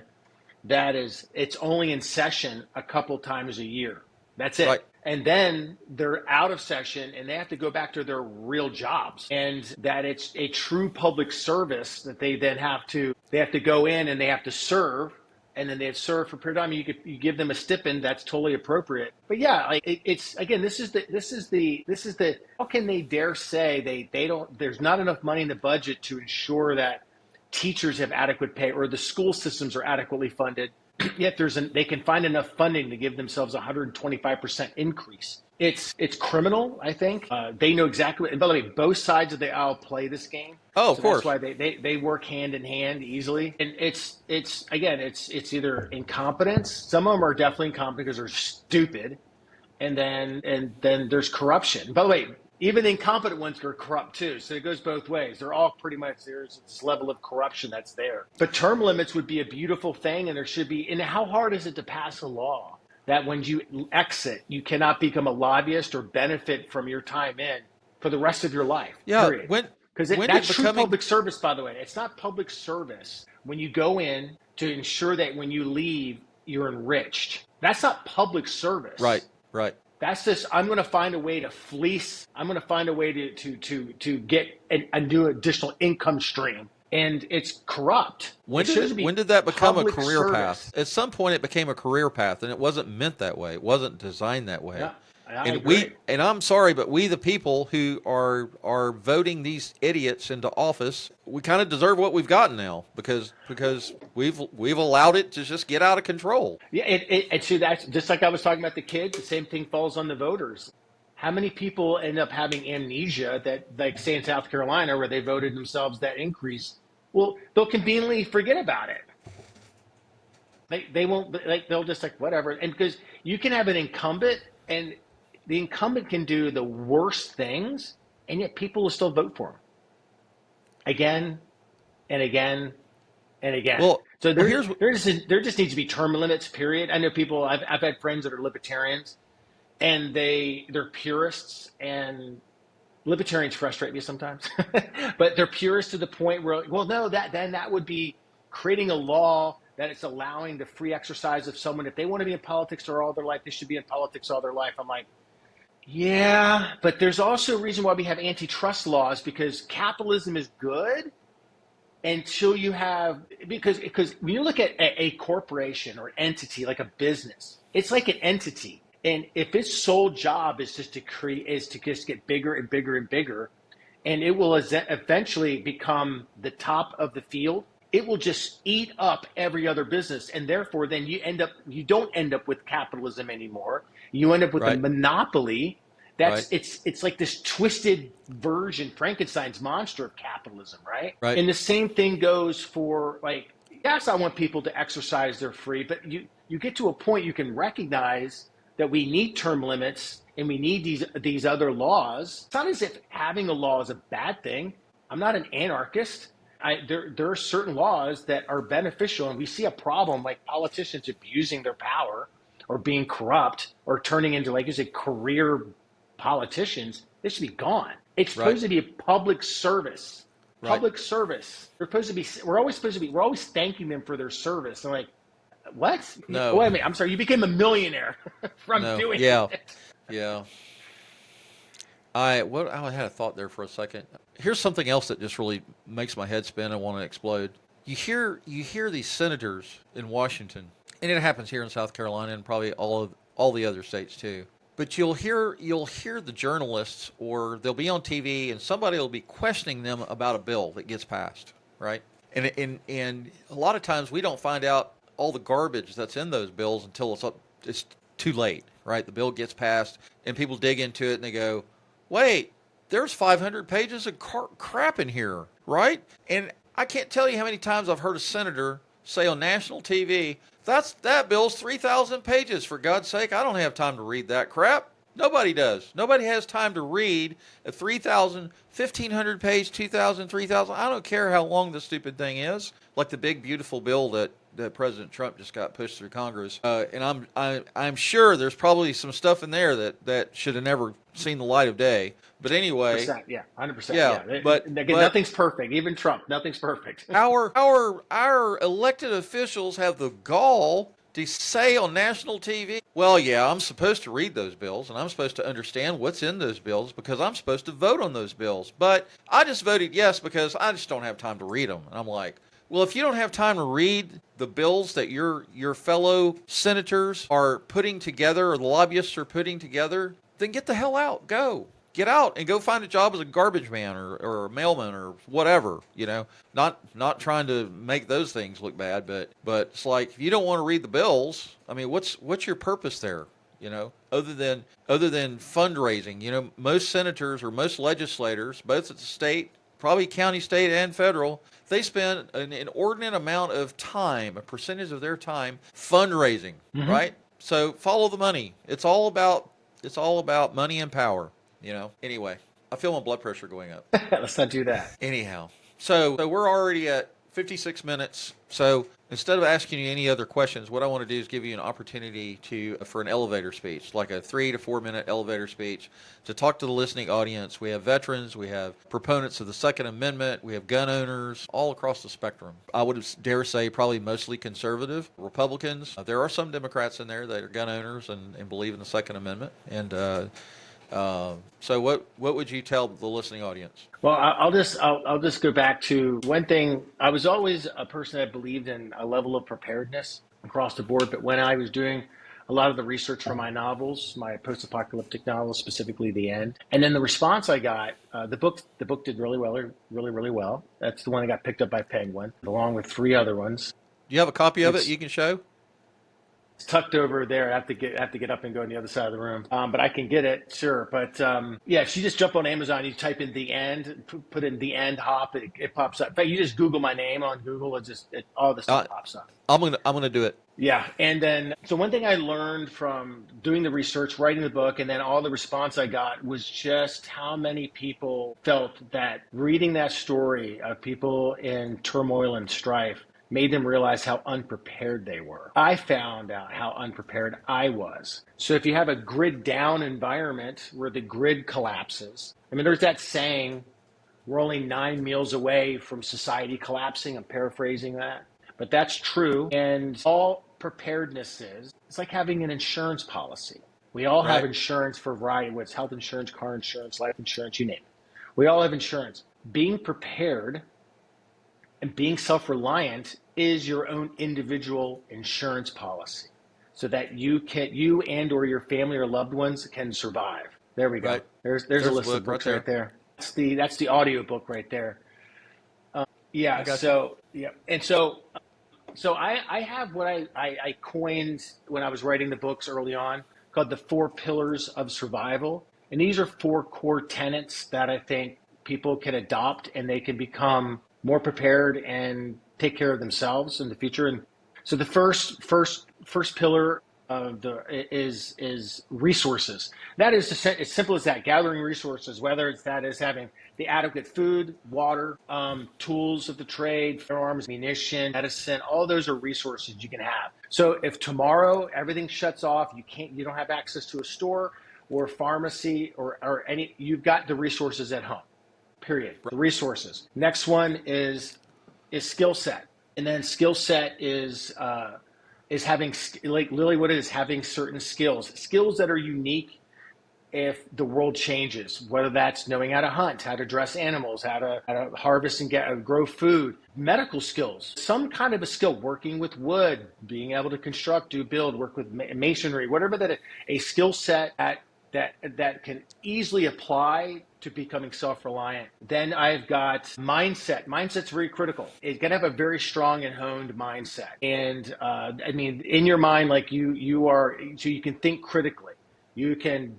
that is it's only in session a couple times a year. That's Right. it. And then they're out of session and they have to go back to their real jobs. And that it's a true public service that they have to go in and they have to serve, and then they have served for a period of time. You give them a stipend, that's totally appropriate. But yeah, like it's again, this is the how can they dare say they don't there's not enough money in the budget to ensure that teachers have adequate pay or the school systems are adequately funded, yet they can find enough funding to give themselves a 125% increase. It's criminal, I think. They know exactly what, and by the way, both sides of the aisle play this game. Oh, of So that's course. why they work hand in hand easily. And it's either incompetence. Some of them are definitely incompetent because they're stupid, and then there's corruption. By the way, even the incompetent ones are corrupt too. So it goes both ways. They're all pretty much there's this level of corruption that's there. But term limits would be a beautiful thing, and there should be. And how hard is it to pass a law that when you exit, you cannot become a lobbyist or benefit from your time in for the rest of your life? Yeah. Period. Because When did that's true becoming public service, by the way. It's not public service when you go in to ensure that when you leave, you're enriched. That's not public right, service. right. That's just I'm going to find a way to fleece. I'm going to find a way to get a new additional income stream, and it's corrupt. It should When be did that become a public career path? service. At some point, it became a career path, and it wasn't meant that way. It wasn't designed that way. Yeah, I And agree. I'm sorry, but we, the people who are voting these idiots into office, we kind of deserve what we've gotten now because we've allowed it to just get out of control. Yeah, and so that's just like I was talking about the kids. The same thing falls on the voters. How many people end up having amnesia that, like, say in South Carolina, where they voted themselves that increase? Well, they'll conveniently forget about it. They won't like they'll just like whatever. And because you can have an incumbent, and the incumbent can do the worst things, and yet people will still vote for him again and again and again. Well, So Well, here's there just needs to be term limits. Period. I know people. I've had friends that are libertarians, and they're purists, and libertarians frustrate me sometimes, but they're purists to the point where, well, no, that would be creating a law that it's allowing the free exercise of someone. If they want to be in politics all their life, they should be in politics all their life. I'm like, yeah, but there's also a reason why we have antitrust laws, because capitalism is good until you have, because when you look at a corporation or entity like a business, it's like an entity, and if its sole job is just to create, is to just get bigger and bigger and bigger, and it will eventually become the top of the field, it will just eat up every other business, and therefore then you don't end up with capitalism anymore. You end up with a right, monopoly. right, It's like this twisted version, Frankenstein's monster of capitalism, right? right. And the same thing goes for, like, yes, I want people to exercise their free, but you get to a point you can recognize that we need term limits and we need these other laws. It's not as if having a law is a bad thing. I'm not an anarchist. There are certain laws that are beneficial, and we see a problem like politicians abusing their power or being corrupt or turning into, like you said, career politicians. They should be gone. It's Right. supposed to be a public service. Right. Public service. We're always thanking them for their service. And like, what? No. Wait a minute. I'm sorry. You became a millionaire from No. doing Yeah. it. Yeah. I had a thought there for a second. Here's something else that just really makes my head spin and want to explode. You hear these senators in Washington, and it happens here in South Carolina and probably all the other states too. But you'll hear the journalists, or they'll be on TV and somebody will be questioning them about a bill that gets passed, right? And a lot of times we don't find out all the garbage that's in those bills until it's too late, right? The bill gets passed and people dig into it and they go, "Wait, there's 500 pages of crap in here," right? And I can't tell you how many times I've heard a senator say on national TV, that bill's 3,000 pages, for God's sake. I don't have time to read that crap." Nobody does. Nobody has time to read a 3,000, 1,500 page, 2,000, 3,000. I don't care how long the stupid thing is. Like the big beautiful bill that President Trump just got pushed through Congress. And I'm sure there's probably some stuff in there that should have never seen the light of day. But anyway, 100%, yeah, 100%. yeah. Yeah. Again, But nothing's perfect. Even Trump, nothing's perfect. our elected officials have the gall to say on national TV, "Well, yeah, I'm supposed to read those bills and I'm supposed to understand what's in those bills because I'm supposed to vote on those bills. But I just voted yes because I just don't have time to read them." And I'm like, well, if you don't have time to read the bills that your fellow senators are putting together or the lobbyists are putting together, then get the hell out. Go. Get out and go find a job as a garbage man or a mailman or whatever, Not trying to make those things look bad, but it's like, if you don't want to read the bills, I mean, what's your purpose there? Other than fundraising. Most senators or most legislators, both at the state, probably county, state, and federal, they spend an inordinate amount of time, a percentage of their time, fundraising, right? So follow the money. It's all about money and power. Anyway, I feel my blood pressure going up. Let's not do that. Anyhow, so we're already at 56 minutes. So instead of asking you any other questions, what I want to do is give you an opportunity for an elevator speech, like a 3 to 4 minute elevator speech, to talk to the listening audience. We have veterans, we have proponents of the Second Amendment, we have gun owners, all across the spectrum. I would dare say probably mostly conservative Republicans. There are some Democrats in there that are gun owners and believe in the Second Amendment. And so what would you tell the listening audience? Well, I'll just go back to one thing. I was always a person that believed in a level of preparedness across the board, but when I was doing a lot of the research for my novels, my post-apocalyptic novels, specifically The End, and then the response I got, the book did really well, really, really well. That's the one that got picked up by Penguin, along with 3 other ones. Do you have a copy of it It's you can show? It's tucked over there. I have to get up and go on the other side of the room. But I can get it, sure. But yeah, if you just jump on Amazon, you type in The End, put in The End Hop, it pops up. In fact, you just Google my name on Google, all this stuff pops up. I'm gonna do it. Yeah, and then so one thing I learned from doing the research, writing the book, and then all the response I got was just how many people felt that reading that story of people in turmoil and strife, made them realize how unprepared they were. I found out how unprepared I was. So if you have a grid down environment where the grid collapses, I mean, there's that saying, we're only 9 meals away from society collapsing. I'm paraphrasing that, but that's true. And all preparedness is, it's like having an insurance policy. We all have Right. insurance for a variety, what's health insurance, car insurance, life insurance, you name it. We all have insurance. Being prepared and being self-reliant is your own individual insurance policy so that you and or your family or loved ones can survive. There we go. Right. There's a There's the list of book right books right there. there. That's the audio book right there. I Yeah. got you. So I have what I coined when I was writing the books early on called the 4 pillars of survival. And these are 4 core tenets that I think people can adopt and they can become more prepared and take care of themselves in the future. And so the first pillar of the is resources. That is as simple as that, gathering resources, whether it's that is having the adequate food, water, tools of the trade, firearms, ammunition, medicine, all those are resources you can have. So if tomorrow everything shuts off, you don't have access to a store or pharmacy or any, you've got the resources at home. Period. The resources. Next one is skill set, and then skill set is having, like literally what it is, having certain skills that are unique if the world changes, whether that's knowing how to hunt, how to dress animals, how to harvest and grow food, medical skills, some kind of a skill, working with wood, being able to construct, build, work with masonry, whatever that is, a skill set that can easily apply to becoming self-reliant. Then I've got mindset. Mindset's very critical. It's got to have a very strong and honed mindset. And I mean, in your mind, like you are, so you can think critically.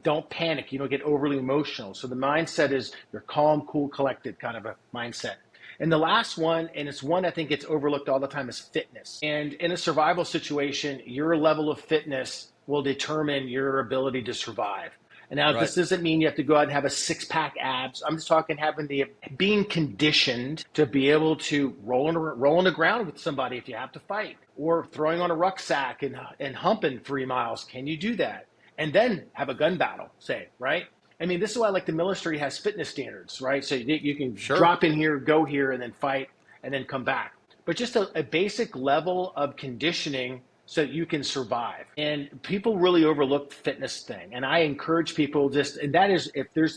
Don't panic. You don't get overly emotional. So the mindset is you're calm, cool, collected kind of a mindset. And the last one, and it's one I think gets overlooked all the time, is fitness. And in a survival situation, your level of fitness will determine your ability to survive. And now, Right. this doesn't mean you have to go out and have a six-pack abs. I'm just talking being conditioned to be able to roll on the ground with somebody if you have to fight, or throwing on a rucksack and humping 3 miles. Can you do that? And then have a gun battle, say, right? I mean, this is why, like, the military has fitness standards, right? So you can Sure. drop in here, go here, and then fight, and then come back. But just a basic level of conditioning so that you can survive. And people really overlook the fitness thing. And I encourage people and that is,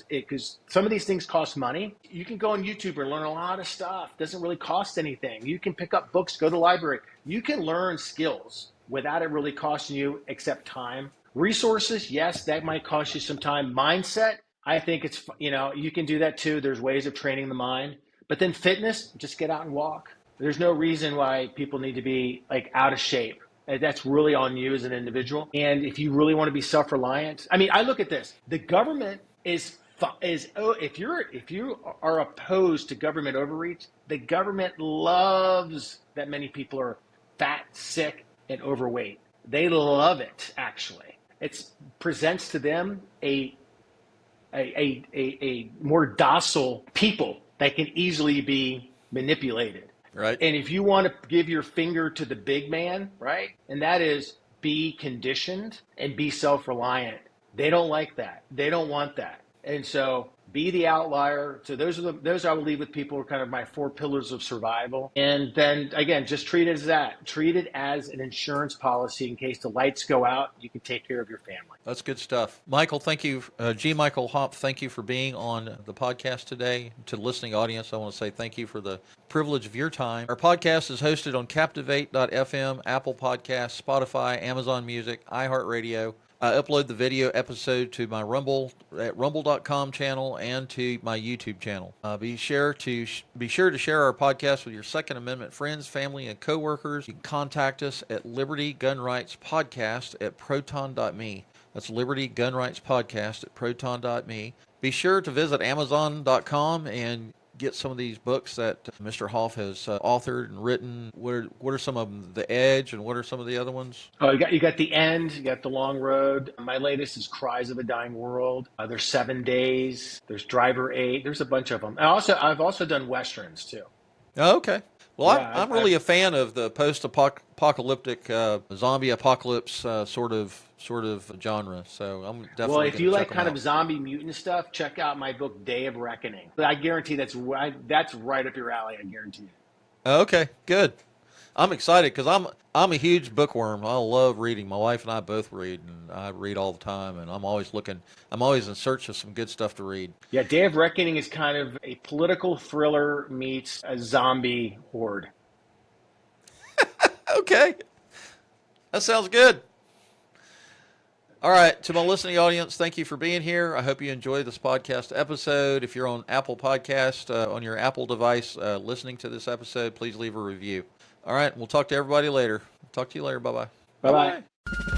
because some of these things cost money. You can go on YouTube and learn a lot of stuff. It doesn't really cost anything. You can pick up books, go to the library. You can learn skills without it really costing you except time. Resources, yes, that might cost you some time. Mindset, I think you can do that too. There's ways of training the mind. But then fitness, just get out and walk. There's no reason why people need to be like out of shape. That's really on you as an individual. And if you really want to be self-reliant, I mean, I look at this. The government if you are opposed to government overreach, the government loves that many people are fat, sick, and overweight. They love it, actually. It presents to them a more docile people that can easily be manipulated. Right. And if you want to give your finger to the big man, right? And that is be conditioned and be self-reliant. They don't like that. They don't want that. And so be the outlier. So those I will leave with people are kind of my 4 pillars of survival. And then again, just treat it as that. Treat it as an insurance policy in case the lights go out, you can take care of your family. That's good stuff. Michael, thank you. G. Michael Hopf, thank you for being on the podcast today. To the listening audience, I want to say thank you for the privilege of your time. Our podcast is hosted on Captivate.fm, Apple Podcasts, Spotify, Amazon Music, iHeartRadio. I upload the video episode to my Rumble at rumble.com channel and to my YouTube channel. Be sure to share our podcast with your Second Amendment friends, family, and coworkers. You can contact us at Liberty Gun Rights Podcast at proton.me. That's Liberty Gun Rights Podcast at proton.me. Be sure to visit Amazon.com and get some of these books that Mr. Hopf has authored and written. What are some of them? The Edge, and what are some of the other ones? Oh, you got The End, you got The Long Road. My latest is Cries of a Dying World. There's 7 Days. There's Driver 8. There's a bunch of them. I've also done westerns too. Oh, okay. Well, Yeah, I'm really a fan of the post-apocalyptic zombie apocalypse sort of genre. So I'm well, definitely if going to you check like them kind of out. zombie mutant stuff, check out my book Day of Reckoning. I guarantee that's right up your alley. I guarantee it. Okay, good. I'm excited because I'm a huge bookworm. I love reading. My wife and I both read, and I read all the time. And I'm always looking. I'm always in search of some good stuff to read. Yeah, Day of Reckoning is kind of a political thriller meets a zombie horde. Okay, that sounds good. All right, to my listening audience, thank you for being here. I hope you enjoyed this podcast episode. If you're on Apple Podcast, on your Apple device, listening to this episode, please leave a review. All right, we'll talk to everybody later. Talk to you later. Bye bye. Bye Bye bye. bye.